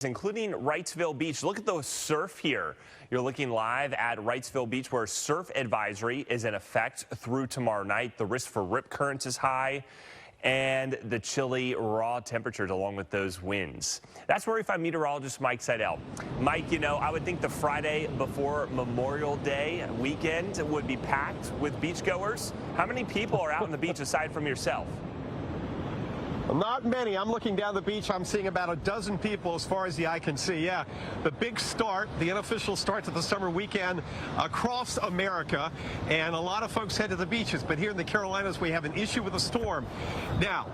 including Wrightsville Beach. Look at the surf here. You're looking live at Wrightsville Beach, where surf advisory is in effect through tomorrow night. The risk for rip currents is high, and the chilly raw temperatures along with those winds. That's where we find meteorologist Mike Seidel. Mike, you know, I would think the Friday before Memorial Day weekend would be packed with beachgoers. How many people are out on the beach aside from yourself? Not many. I'm looking down the beach. I'm seeing about a dozen people as far as the eye can see. Yeah, the big start, the unofficial start to the summer weekend across America, and a lot of folks head to the beaches. But here in the Carolinas, we have an issue with a storm. Now,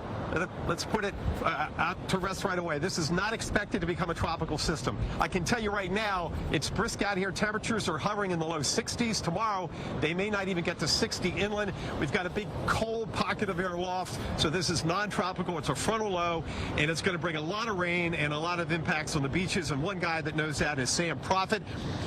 let's put it out to rest right away. This is not expected to become a tropical system. I can tell you right now, it's brisk out here. Temperatures are hovering in the low 60s. Tomorrow, they may not even get to 60 inland. We've got a big cold pocket of air loft, so this is non-tropical. It's a frontal low, and it's going to bring a lot of rain and a lot of impacts on the beaches. And one guy that knows that is Sam Prophet,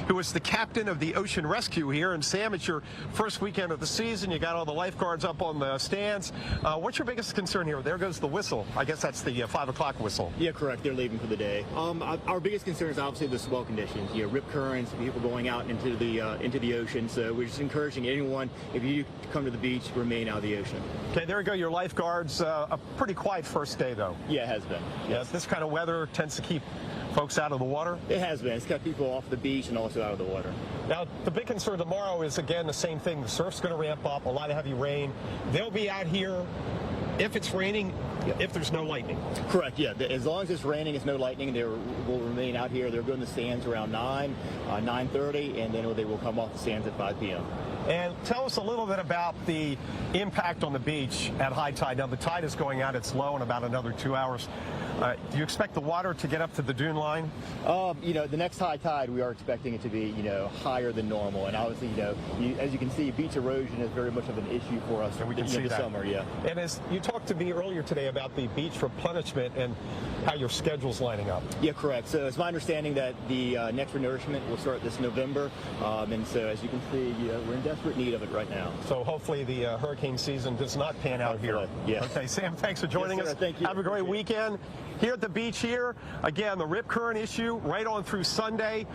who is the captain of the Ocean Rescue here. And Sam, it's your first weekend of the season. You got all the lifeguards up on the stands. What's your biggest concern here? There goes the whistle. I guess that's the 5 o'clock whistle. Yeah, correct. They're leaving for the day. Our biggest concern is obviously the swell conditions. You know, rip currents, people going out into the ocean. So we're just encouraging anyone, if you come to the beach, remain out of the ocean. Okay, there you go. Your lifeguards. A pretty quiet first day, though. Yeah, it has been. Yes. Yeah, this kind of weather tends to keep folks out of the water? It has been. It's kept people off the beach and also out of the water. Now, the big concern tomorrow is, again, the same thing. The surf's going to ramp up, a lot of heavy rain. They'll be out here if it's raining, if there's no lightning. Correct, yeah. As long as it's raining, it's no lightning, they will remain out here. They'll go in the stands around 9:30, and then they will come off the stands at 5 p.m. And tell us a little bit about the impact on the beach at high tide. Now, the tide is going out. It's low in about another 2 hours. Do you expect the water to get up to the dune line? You know, the next high tide, we are expecting it to be, you know, higher than normal. And obviously, you know, as you can see, beach erosion is very much of an issue for us and we can see this that. Summer. Yeah. And as you talked to me earlier today about the beach replenishment and how your schedule's lining up. Yeah, correct. So it's my understanding that the next renourishment will start this November. And so as you can see, we're in desperate need of it right now. So hopefully the hurricane season does not pan out here. Yeah. Okay, Sam, thanks for joining us. Thank you. Have a great weekend. Here at the beach here, again, the rip current issue right on through Sunday.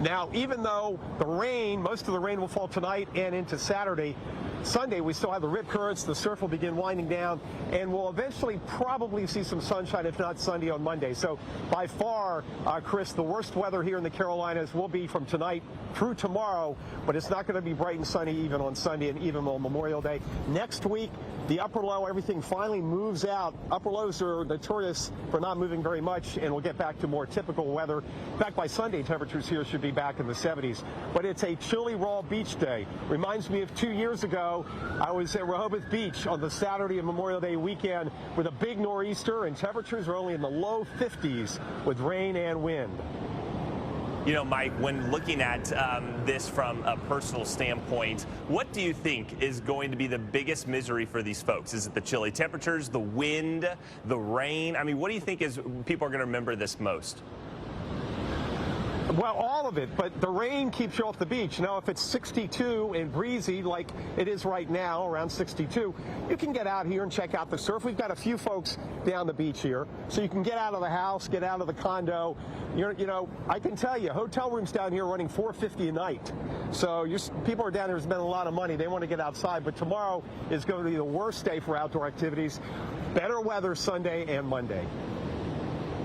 Now, even though the rain, most of the rain will fall tonight and into Saturday, Sunday we still have the rip currents. The surf will begin winding down, and we'll eventually probably see some sunshine, if not Sunday, on Monday. So by far, Chris, the worst weather here in the Carolinas will be from tonight through tomorrow, but it's not going to be bright and sunny even on Sunday and even on Memorial Day. Next week, the upper low, everything finally moves out. Upper lows are notorious for not moving very much, and we'll get back to more typical weather. In fact, by Sunday, temperatures here should be back in the 70s. But it's a chilly, raw beach day. Reminds me of 2 years ago, I was at Rehoboth Beach on the Saturday of Memorial Day weekend with a big nor'easter, and temperatures are only in the low 50s with rain and wind. You know, Mike, when looking at this from a personal standpoint, what do you think is going to be the biggest misery for these folks? Is it the chilly temperatures, the wind, the rain? I mean, what do you think is people are going to remember this most? Well, all of it, but the rain keeps you off the beach. Now, if it's 62 and breezy like it is right now, around 62, you can get out here and check out the surf. We've got a few folks down the beach here, so you can get out of the house, get out of the condo. You know, I can tell you, hotel rooms down here are running $450 a night. So people are down here spending a lot of money. They want to get outside, but tomorrow is going to be the worst day for outdoor activities. Better weather Sunday and Monday.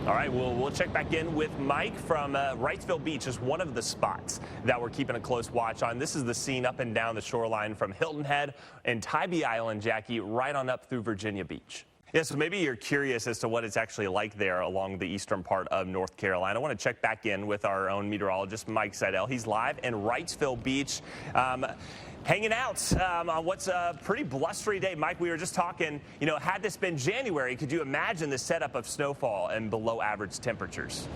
All right, we'll check back in with Mike from Wrightsville Beach, is one of the spots that we're keeping a close watch on. This is the scene up and down the shoreline from Hilton Head and Tybee Island, Jackie, right on up through Virginia Beach. Yeah, so maybe you're curious as to what it's actually like there along the eastern part of North Carolina. I want to check back in with our own meteorologist, Mike Seidel. He's live in Wrightsville Beach. Hanging out on what's a pretty blustery day. Mike, we were just talking, you know, had this been January, could you imagine the setup of snowfall and below average temperatures?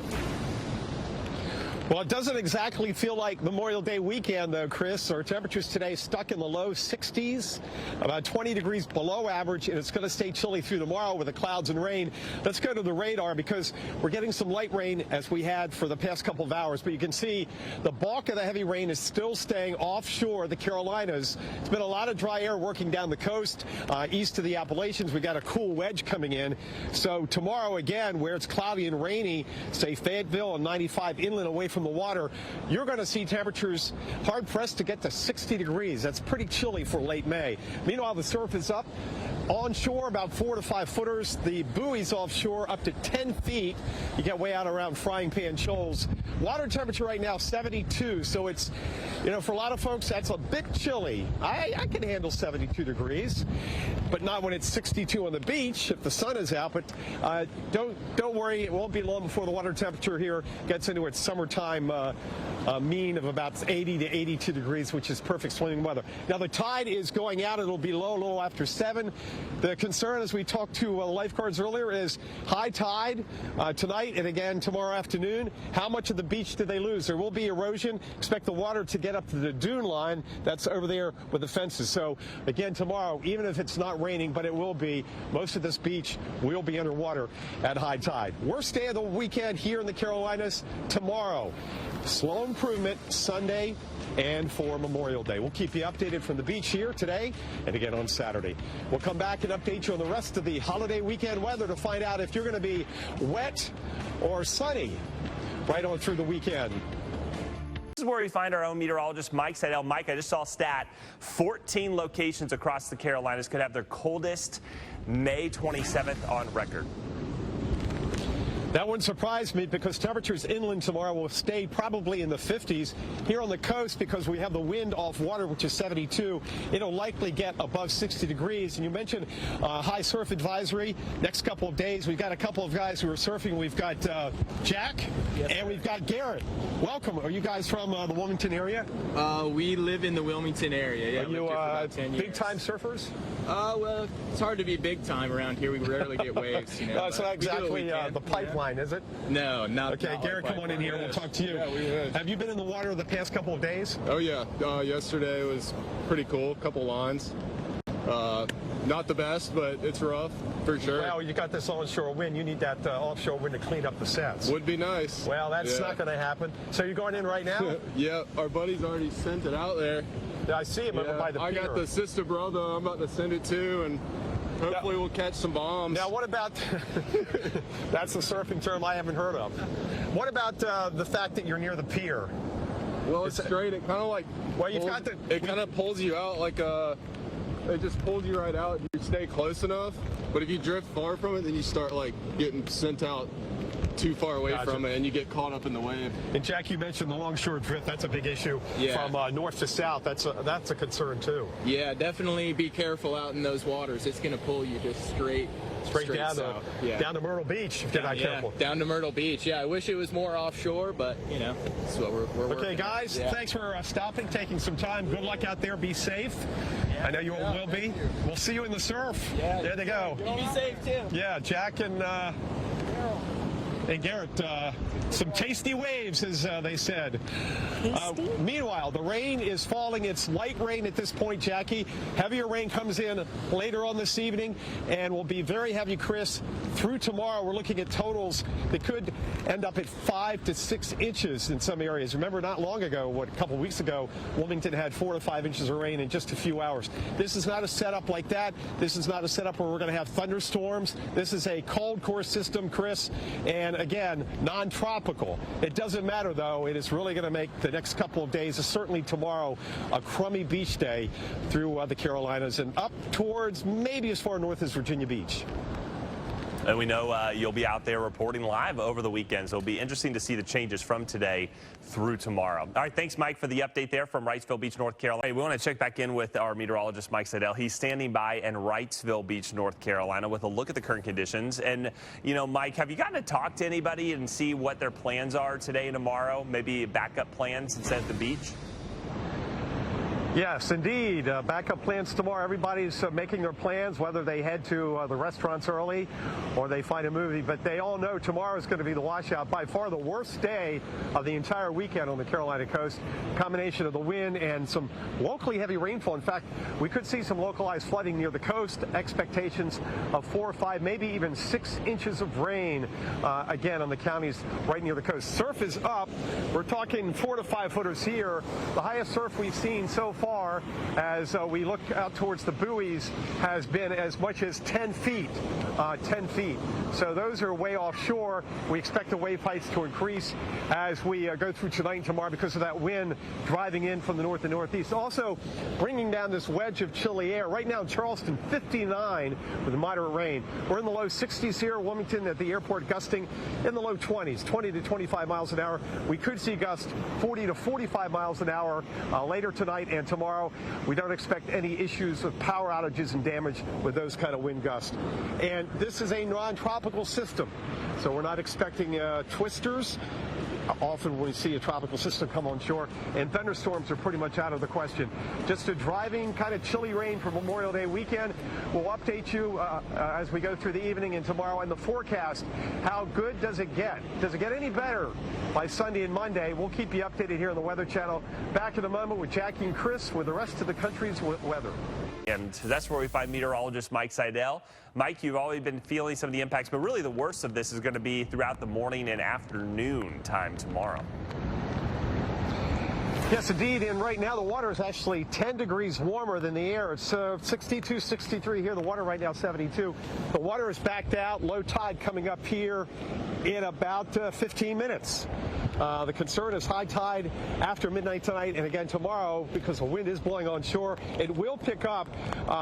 Well, it doesn't exactly feel like Memorial Day weekend, though, Chris. Our temperatures today stuck in the low 60s, about 20 degrees below average, and it's going to stay chilly through tomorrow with the clouds and rain. Let's go to the radar because we're getting some light rain as we had for the past couple of hours. But you can see the bulk of the heavy rain is still staying offshore the Carolinas. It's been a lot of dry air working down the coast, east of the Appalachians. We got a cool wedge coming in. So tomorrow, again, where it's cloudy and rainy, say Fayetteville and 95 inland away from the water, you're going to see temperatures hard pressed to get to 60 degrees. That's pretty chilly for late May. Meanwhile, the surf is up. Onshore, about 4 to 5 footers. The buoys offshore up to 10 feet. You get way out around Frying Pan Shoals. Water temperature right now 72. So it's, for a lot of folks, that's a bit chilly. I can handle 72 degrees, but not when it's 62 on the beach if the sun is out. But don't worry, it won't be long before the water temperature here gets into its summertime mean of about 80 to 82 degrees, which is perfect swimming weather. Now the tide is going out. It'll be low a little after 7. The concern, as we talked to lifeguards earlier, is high tide tonight and again tomorrow afternoon. How much of the beach do they lose? There will be erosion. Expect the water to get up to the dune line. That's over there with the fences. So again, tomorrow, even if it's not raining, but it will be, most of this beach will be underwater at high tide. Worst day of the weekend here in the Carolinas tomorrow. Slow improvement Sunday and for Memorial Day. We'll keep you updated from the beach here today and again on Saturday. We'll come back and update you on the rest of the holiday weekend weather to find out if you're going to be wet or sunny right on through the weekend. This is where we find our own meteorologist, Mike Seidel. Mike, I just saw a stat. 14 locations across the Carolinas could have their coldest May 27th on record. That wouldn't surprise me because temperatures inland tomorrow will stay probably in the 50s. Here on the coast, because we have the wind off water, which is 72, it'll likely get above 60 degrees. And you mentioned high surf advisory. Next couple of days, we've got a couple of guys who are surfing. We've got Jack and we've got Garrett. Welcome. Are you guys from the Wilmington area? We live in the Wilmington area. Yeah, Are you big-time surfers? Well, it's hard to be big-time around here. We rarely get waves. It's not exactly the pipeline, is it? No, not. Okay, Garrett, come on in here. We'll talk to you. Yeah, we would. Have you been in the water the past couple of days? Oh yeah, yesterday was pretty cool. Couple lines. Not the best, but it's rough for sure. Well, you got this onshore wind. You need that offshore wind to clean up the sets. Would be nice. Well, that's not going to happen. So you're going in right now? Yeah, our buddy's already sent it out there. I see him over by the pier. I got the sister brother I'm about to send it to, and hopefully we'll catch some bombs. Now, what about, that's the surfing term I haven't heard of. What about the fact that you're near the pier? Well, it's straight. It kind of like, well, you've got the, it kind of pulls you out like it just pulls you right out. You stay close enough, but if you drift far from it, then you start like getting sent out too far away from it, and you get caught up in the wave. And Jack, you mentioned the longshore drift. That's a big issue from north to south. That's a concern too. Yeah, definitely be careful out in those waters. It's going to pull you just straight down south. Down to Myrtle Beach if you're not careful. Down to Myrtle Beach. Yeah, I wish it was more offshore, but that's what we're working Okay, guys, thanks for stopping, taking some time. Good luck out there. Be safe. I know you all will be. We'll see you in the surf. Yeah, there they go. You be safe too. Yeah, Jack and Garrett, some tasty waves, as they said. Meanwhile, the rain is falling. It's light rain at this point, Jackie. Heavier rain comes in later on this evening and will be very heavy, Chris. Through tomorrow, we're looking at totals that could end up at 5 to 6 inches in some areas. Remember, not long ago, a couple weeks ago, Wilmington had 4 to 5 inches of rain in just a few hours. This is not a setup like that. This is not a setup where we're going to have thunderstorms. This is a cold core system, Chris, and again, non-tropical. It doesn't matter, though. It is really going to make the next couple of days, certainly tomorrow, a crummy beach day through the Carolinas and up towards maybe as far north as Virginia Beach. And we know you'll be out there reporting live over the weekend, so it'll be interesting to see the changes from today through tomorrow. All right, thanks, Mike, for the update there from Wrightsville Beach, North Carolina. Hey, we want to check back in with our meteorologist, Mike Seidel. He's standing by in Wrightsville Beach, North Carolina, with a look at the current conditions. And, Mike, have you gotten to talk to anybody and see what their plans are today and tomorrow? Maybe backup plans instead of the beach? Yes, indeed. Backup plans tomorrow. Everybody's making their plans, whether they head to the restaurants early or they find a movie. But they all know tomorrow is going to be the washout. By far the worst day of the entire weekend on the Carolina coast. Combination of the wind and some locally heavy rainfall. In fact, we could see some localized flooding near the coast. Expectations of 4 or 5, maybe even 6 inches of rain, again, on the counties right near the coast. Surf is up. We're talking 4 to 5 footers here. The highest surf we've seen so far as we look out towards the buoys has been as much as 10 feet. 10 feet. So those are way offshore. We expect the wave heights to increase as we go through tonight and tomorrow because of that wind driving in from the north and northeast. Also bringing down this wedge of chilly air. Right now in Charleston, 59 with moderate rain. We're in the low 60s here. Wilmington at the airport gusting in the low 20s, 20 to 25 miles an hour. We could see gusts 40 to 45 miles an hour later tonight and tomorrow. We don't expect any issues of power outages and damage with those kind of wind gusts. And this is a non-tropical system, so we're not expecting twisters. Often when we see a tropical system come on shore, and thunderstorms are pretty much out of the question. Just a driving kind of chilly rain for Memorial Day weekend. We'll update you as we go through the evening and tomorrow in the forecast. How good does it get? Does it get any better by Sunday and Monday? We'll keep you updated here on the Weather Channel. Back in a moment with Jackie and Chris with the rest of the country's weather. And that's where we find meteorologist Mike Seidel. Mike, you've already been feeling some of the impacts, but really the worst of this is going to be throughout the morning and afternoon time tomorrow. Yes, indeed. And right now the water is actually 10 degrees warmer than the air. It's 62, 63 here. The water right now 72. The water is backed out. Low tide coming up here in about 15 minutes. The concern is high tide after midnight tonight and again tomorrow because the wind is blowing on shore. It will pick up.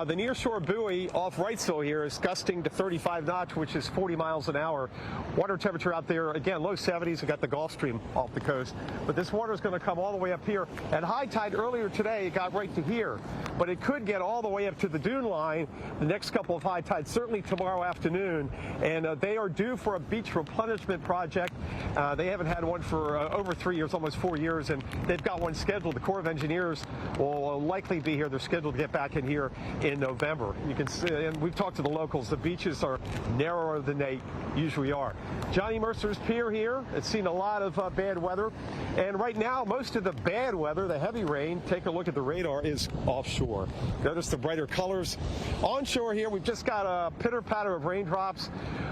The nearshore buoy off Wrightsville here is gusting to 35 knots, which is 40 miles an hour. Water temperature out there, again, low 70s. We've got the Gulf Stream off the coast. But this water is going to come all the way up here. At high tide earlier today, it got right to here. But it could get all the way up to the dune line the next couple of high tides, certainly tomorrow afternoon. And they are due for a beach replenishment project. They haven't had one for over 3 years, almost 4 years, and they've got one scheduled. The Corps of Engineers will likely be here. They're scheduled to get back in here in November. You can see, and we've talked to the locals, the beaches are narrower than they usually are. Johnny Mercer's Pier here, it's seen a lot of bad weather, and right now most of the bad weather, the heavy rain, take a look at the radar, is offshore. Notice the brighter colors. Onshore here, we've just got a pitter-patter of raindrops.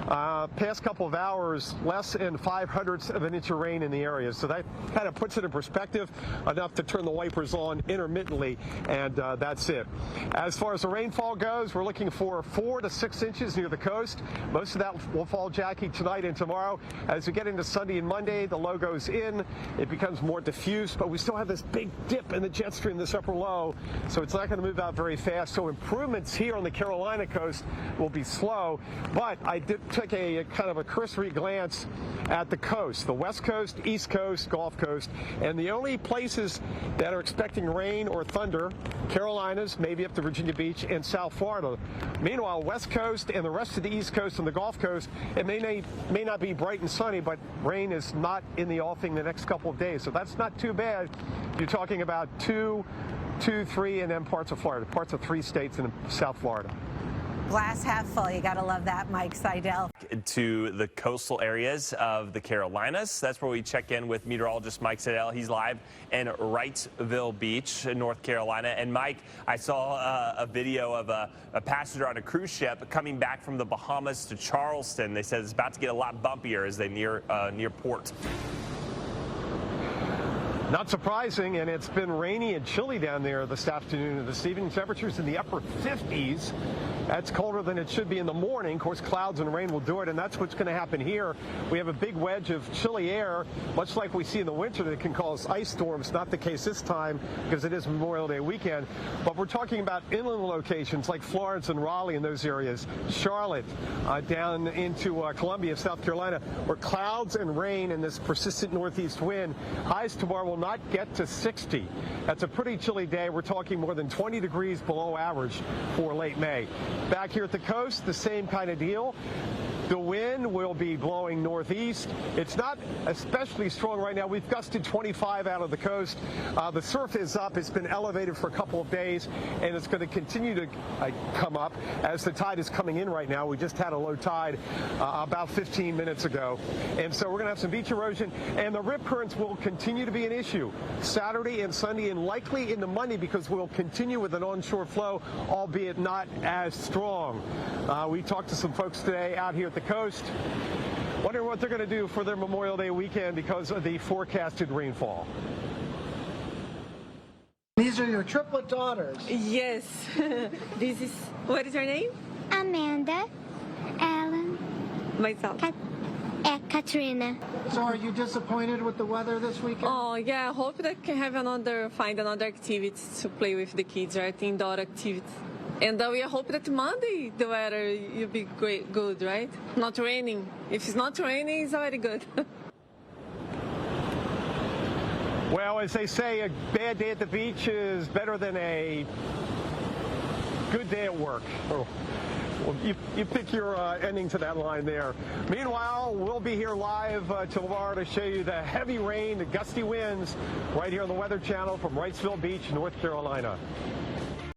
Past couple of hours, less than 0.05 of an inch of rain in the area. So that kind of puts it in perspective, enough to turn the wipers on intermittently, and that's it. As far as the rainfall goes, we're looking for 4 to 6 inches near the coast. Most of that will fall, Jackie, tonight and tomorrow. As we get into Sunday and Monday, the low goes in. It becomes more diffuse, but we still have this big dip in the jet stream, this upper low, so it's not going to move out very fast. So improvements here on the Carolina coast will be slow, but I did take a kind of a cursory glance at the coast, the West Coast, East Coast, Gulf Coast, and the only places that are expecting rain or thunder, Carolinas, maybe up to Virginia Beach, and South Florida. Meanwhile, West Coast and the rest of the East Coast and the Gulf Coast, it may not be bright and sunny, but rain is not in the offing the next couple of days, so that's not too bad. You're talking about 2, 3, and then parts of Florida, parts of 3 states in South Florida. Glass half full. You got to love that, Mike Seidel. To the coastal areas of the Carolinas. That's where we check in with meteorologist Mike Seidel. He's live in Wrightsville Beach, North Carolina. And Mike, I saw a video of a passenger on a cruise ship coming back from the Bahamas to Charleston. They said it's about to get a lot bumpier as they near port. Not surprising, and it's been rainy and chilly down there this afternoon and this evening. Temperatures in the upper 50s. That's colder than it should be in the morning. Of course, clouds and rain will do it, and that's what's going to happen here. We have a big wedge of chilly air, much like we see in the winter, that can cause ice storms. Not the case this time because it is Memorial Day weekend. But we're talking about inland locations like Florence and Raleigh in those areas, Charlotte, down into Columbia, South Carolina, where clouds and rain and this persistent northeast wind. Highs tomorrow will not get to 60. That's a pretty chilly day. We're talking more than 20 degrees below average for late May. Back here at the coast, the same kind of deal. The wind will be blowing northeast. It's not especially strong right now. We've gusted 25 out of the coast. The surf is up. It's been elevated for a couple of days, and it's going to continue to come up as the tide is coming in right now. We just had a low tide about 15 minutes ago. And so we're going to have some beach erosion, and the rip currents will continue to be an issue Saturday and Sunday, and likely into Monday, because we'll continue with an onshore flow, albeit not as strong. We talked to some folks today out here at the coast, wondering what they're going to do for their Memorial Day weekend because of the forecasted rainfall. These are your triplet daughters. Yes. This is, what is your name? Amanda, Ellen, Myself. Katrina. So are you disappointed with the weather this weekend? Oh, yeah, I hope that I can have find another activities to play with the kids, right? Indoor activities. And we hope that Monday the weather will be good, right? Not raining. If it's not raining, it's already good. Well, as they say, a bad day at the beach is better than a good day at work. Oh. Well, you pick your ending to that line there. Meanwhile, we'll be here live tomorrow to show you the heavy rain, the gusty winds right here on the Weather Channel from Wrightsville Beach, North Carolina.